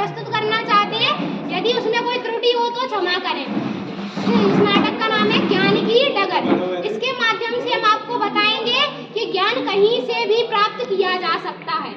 प्रस्तुत करना चाहते हैं। यदि उसमें कोई त्रुटि हो तो क्षमा करें। इस नाटक का नाम है ज्ञान की डगर। इसके माध्यम से हम आपको बताएंगे कि ज्ञान कहीं से भी प्राप्त किया जा सकता है।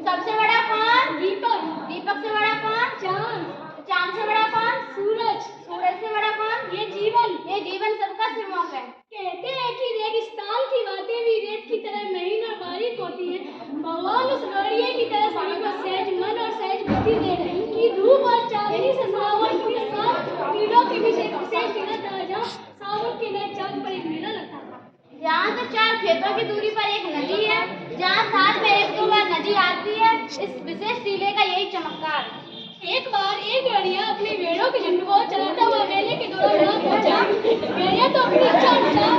सबसे बड़ा कौन? दीपक। दीपक से बड़ा कौन? चांद। चांद से बड़ा कौन? सूरज। सूरज से बड़ा कौन? ये जीवन। ये जीवन सबका सिरमौर है। कहते हैं कि रेगिस्तान की बातें भी रेत की तरह महीन और बारीक होती हैं। भगवान उस गौड़िये की तरह सभी को सहज मन और सहज बुद्धि दे रहे हैं कि धूप और चांदनी से सावन के साथ कीड़ों के विषय विशेष गिरत रहा। जहाँ सावन के नए चांद पर एक मेला लगता था। यहाँ से 4 खेतों की दूरी पर एक नदी है, जहाँ साथ में 1-2 बार नदी आती है। इस विशेष टीले का यही चमत्कार। एक बार एक गड़िया अपने भेड़ों के झुंड को चलाता हुआ मेले के दौरान यहाँ पहुंचा। भेड़िया तो अपनी इच्छा अनुसार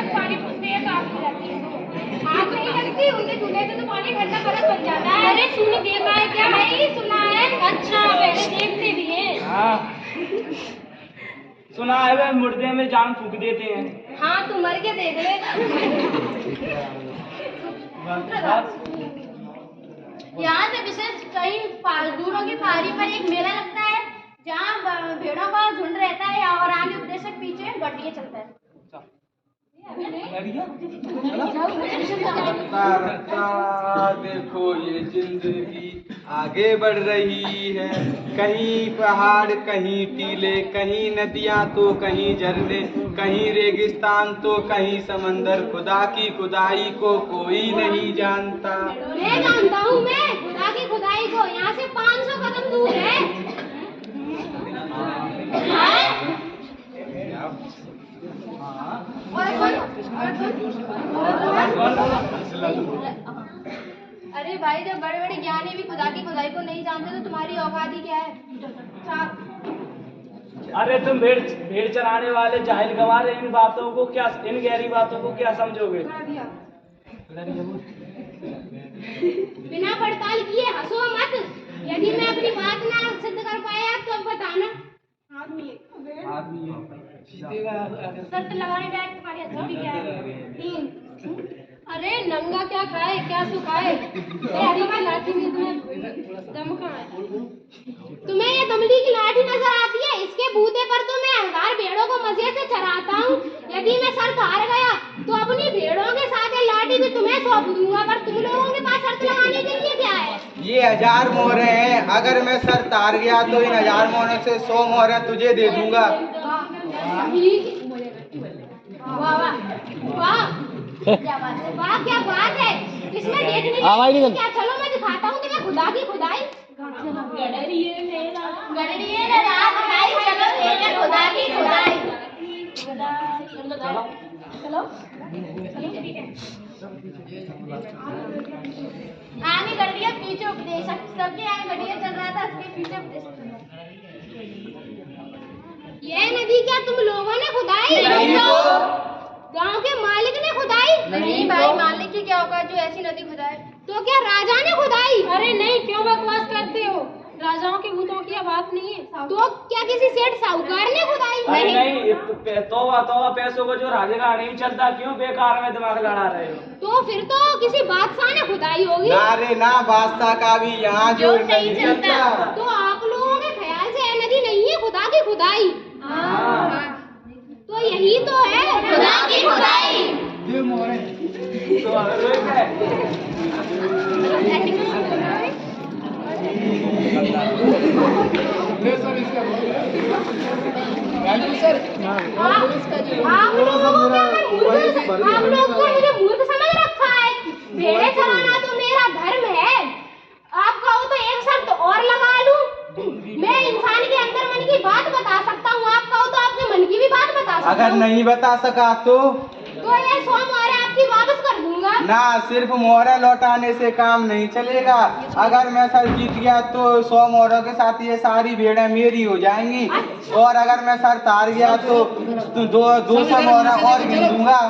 पानी पूछते हैं तो आग नहीं लगती, उनके चूल्हे से तो पानी ठंडा बर्फ बन जाता है। अरे तूने देखा है क्या? भाई सुना है। अच्छा पहले देखते भी है। हाँ सुना है, वे मुर्दे में जान फूंक देते हैं। हाँ तू मर के देख ले। यहाँ से विशेष कई दूरों की पहाड़ी पर एक मेला लगता है, जहाँ भेड़ों का झुंड रहता है और आगे उपदेशक पीछे गड्ढिया चलता है। देखो ये जिंदगी आगे बढ़ रही है, कहीं पहाड़ कहीं टीले, कहीं नदियाँ तो कहीं झरने, कहीं रेगिस्तान तो कहीं समंदर। खुदा की खुदाई को कोई नहीं जानता। मैं जानता हूँ, मैं खुदा की खुदाई को। यहाँ से 500 कदम दूर है। अरे भाई जब बड़े बड़े ज्ञानी भी खुदा की खुदाई को नहीं जानते तो तुम्हारी औकात ही क्या है? अरे तुम भेड़ चराने वाले जाहिल गंवार, इन बातों को क्या, इन गहरी बातों को क्या समझोगे? बिना पड़ताल किए हंसो मत। यदि मैं अपनी बात ना सिद्ध कर पाया तो अब बताना। शर्त लगाने जाए तुम्हारी हथौड़ी क्या है? 3। अरे नंगा क्या खाए क्या सुखाए, हरी की लाठी में दम कहाँ है? तुम्हें ये दमड़ी की लाठी नजर आती है? इसके बूते पर तो मैं 1000 भेड़ों को मजे से चराता हूँ। यदि मैं शर्त हार गया तो अपनी भेड़ों के साथ ये लाठी भी तुम्हें सौंप दूंगा। पर तुम लोगों के पास शर्त लगाने के लिए क्या है? ये 1000 मोहरे हैं, अगर मैं शर्त हार गया तो इन 1000 मोहरों से 100 मोहरें तुझे दे दूंगा। वाह वाह वाह, क्या बात है, वाह क्या बात है। इसमें देखने की क्या? चलो मैं दिखाता हूँ तुम्हें खुदा की खुदाई। गडरिये ने रात खाई, चलो देखें खुदा की खुदाई। चलो आगे गड्ढिया पीछे उपदेशक, सबके आगे गड्ढिया चल रहा था, उसके पीछे उपदेशक। ये नदी क्या तुम लोगों ने खुदाई? गांव के मालिक ने खुदाई? नहीं भाई, मालिक की क्या होगा जो ऐसी नदी खुदाए? तो क्या राजा ने खुदाई? अरे नहीं, क्यों बकवास करते हो? राजाओं के भूतों की बात नहीं है। तो क्या किसी सेठ साहूकार ने खुदाई? नहीं, तौबा तौबा, पैसों को जो राजे का नहीं चलता, क्यों बेकार में दिमाग लड़ा रहे हो? तो फिर तो किसी बादशाह ने खुदाई होगी। ना रे ना, बादशाह का भी यहाँ जो नहीं चलता। तो आप लोगों के ख्याल से नदी नहीं है खुदा की खुदाई? तो यही तो है खुदा की खुदाई। तो आप लोग को मुझे मूर्ख समझ रखा है। भेड़े चराना तो मेरा धर्म है। आप कहो तो एक शर्त और लगा लूं। मैं इंसान के अंदर मन की बात बता सकता हूँ। आप कहो तो आपके मन की भी बात बता सकता हूँ। अगर नहीं बता सका तो ये 100 मोहरे आपकी वापस कर दूंगा। ना, सिर्फ मोहरा लौटाने से काम नहीं चलेगा। अगर मैं सर जीत गया तो 100 मोहरों के साथ ये सारी भेड़ें मेरी हो जाएंगी। अच्छा। और अगर मैं सर हार गया तो 200 मोहरा और गिन दूंगा।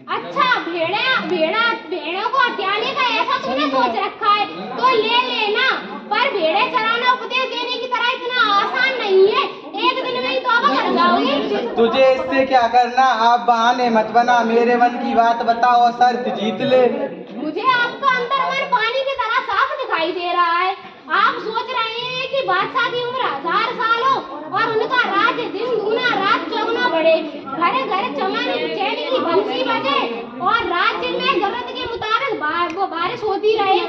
अच्छा, भेड़ों को हथियाने का ऐसा तुमने सोच रखा है तो ले लेना, पर भेड़े चराना उपदेश देने की तरह इतना आसान नहीं है। एक दिन में ही तौबा कर जाओगे। तुझे इससे क्या करना? आप बहाने मत बना, मेरे मन की बात बताओ और शर्त जीत ले। मुझे आपका अंतर मन पानी की तरह साफ दिखाई दे रहा है। आप सोच रहे हैं कि बादशाह की उम्र 1000 साल हो और उनका राज्य दिन दुगना रात चौगुना बढ़े, घरे घरे चमन चैनी की बंसी बजे और राज्य में जरूरत के मुताबिक बारिश होती रहे।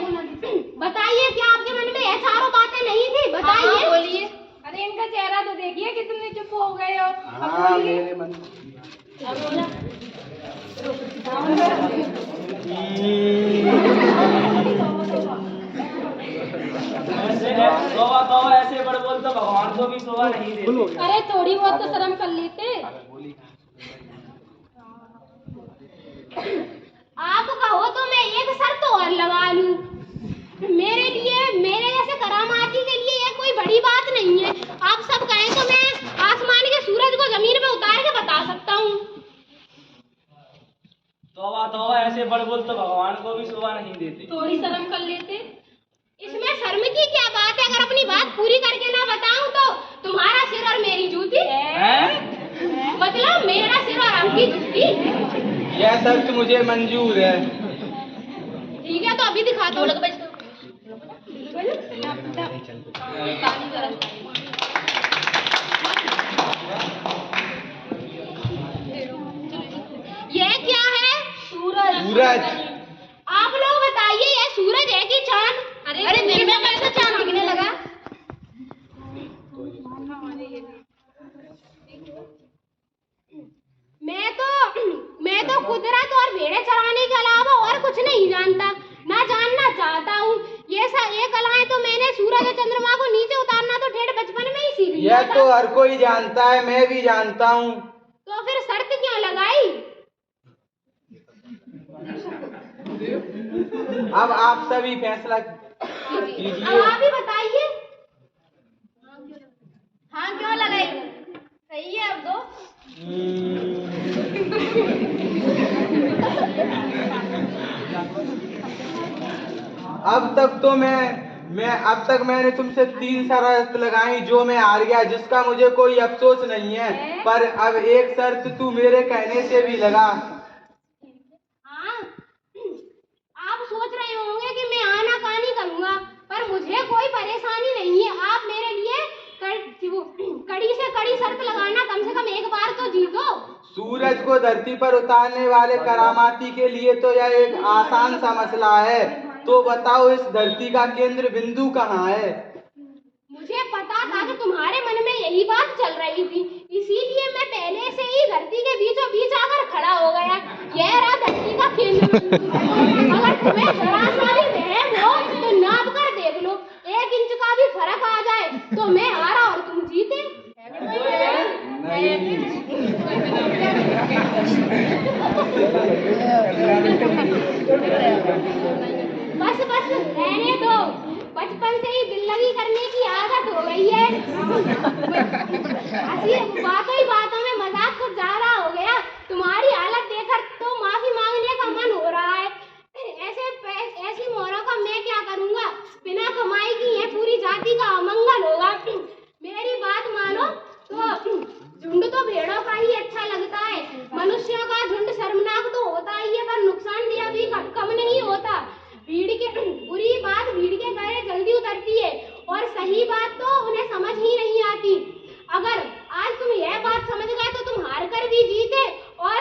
बताइए, क्या आपके मन में ये चारों बातें नहीं थी? बताइए। बोलिए। अरे इनका चेहरा तो देखिए कितने चुप हो गए हो। हाँ, मेरे मन तौबा ऐसे बड़ बोल तो भगवान को भी शोभा नहीं देती। अरे थोड़ी बहुत तो शर्म कर लेते। आप कहो तो मैं एक शर्त और लगा लूं। मेरे जैसे करामाती के लिए ये कोई बड़ी बात नहीं है। आप सब कहें तो मैं आसमान के सूरज को जमीन पे उतार के बता सकता हूँ। तौबा ऐसे बड़ बोल तो भगवान को भी शोभा नहीं देती। थोड़ी शर्म कर लेते। इसमें शर्म की क्या बात है? अगर अपनी बात पूरी करके ना बताऊं तो तुम्हारा सिर और मेरी जूती है। मतलब मेरा सिर और आपकी जूती। यह शर्त मुझे मंजूर है। ठीक है, तो अभी दिखा दो। ये क्या है? सूरज। आप लोग बताइए, ये सूरज है कि चांद? अरे दिन में कैसे चांद दिखने लगा? मैं तो कुदरत और भेड़े चराने के अलावा और कुछ नहीं जानता, ना जानना चाहता हूँ। ये कलाएं तो मैंने सूरज और चंद्रमा को नीचे उतारना तो ठेठ बचपन में ही सीख लिया यह था। तो हर कोई जानता है, मैं भी जानता हूँ। तो फिर शर्त क्यों लगाई? अब आप सभी फैसला अब कीजिए। आप ही बताइए। हाँ, क्यों लगाई? सही है। अब दो। अब तक मैंने तुमसे 3 शर्त लगाई, जो मैं हार गया, जिसका मुझे कोई अफसोस नहीं है। पर अब एक शर्त तू मेरे कहने से भी लगा। हाँ, आप सोच रहे होंगे कि मैं आनाकानी करूंगा, पर मुझे कोई परेशानी नहीं है। आप मेरे लिए कड़ी से कड़ी शर्त लगाना, कम से कम एक बार तो जीतो। सूरज को धरती पर उतारने वाले करामाती के लिए तो यह एक आसान सा मसला है। तो बताओ, इस धरती का केंद्र बिंदु कहाँ है? मुझे पता था कि तुम्हारे मन में यही बात चल रही थी, इसीलिए मैं पहले से ही धरती के बीचों बीच आकर खड़ा हो गया। यह रहा धरती का केंद्र बिंदु। अगर तुम्हें जरा सा भी वहम हो तो नाप कर देख लो, 1 इंच का भी फर्क आ जाए तो मैं हारा और तुम जीते। बस रहने दो, बचपन से ही दिल लगी करने की आदत हो गई है। बातों में मजाक कुछ ज्यादा हो गया। तुम्हारी हालत देखकर तो माफी मांगने का मन हो रहा है। ऐसी मोहरों का मैं क्या करूंगा? बिना कमाई की ये पूरी जाति का अमंगल होगा। मेरी बात मानो तो झुंड तो भेड़ों का ही अच्छा लगता है। मनुष्यों का झुंड शर्मनाक तो होता ही है, पर नुकसानदेह भी कम नहीं होता। बुरी बात भीड़ के गले जल्दी उतरती है और सही बात तो उन्हें समझ ही नहीं आती। अगर आज तुम यह बात समझ गए तो तुम हार कर भी जीते और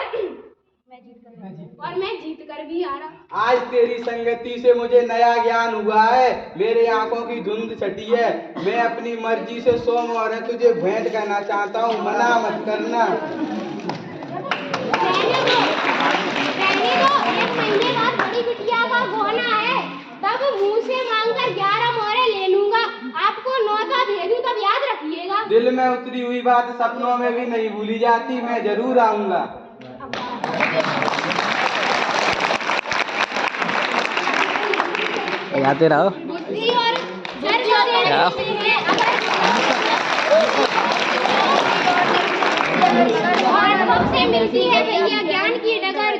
मैं जीत कर भी हारा। आज तेरी संगति से मुझे नया ज्ञान हुआ है, मेरे आंखों की धुंध छटी है। मैं अपनी मर्जी से 100 मोहरें तुझे भेंट करना चाहता हूँ, मना मत करना। रहने दो, 1 महीने बाद बड़ी बिटिया का गोना है, तब मुंह से मांगकर 11 मोहरें ले लूंगा। आपको 9 का दे दूं तब याद रखिएगा। दिल में उतरी हुई बात सपनों में भी नहीं भूली जाती, मैं जरूर आऊंगा। आते रहो। बुद्धि और अनुभव से मिलती है भैया ज्ञान की डगर।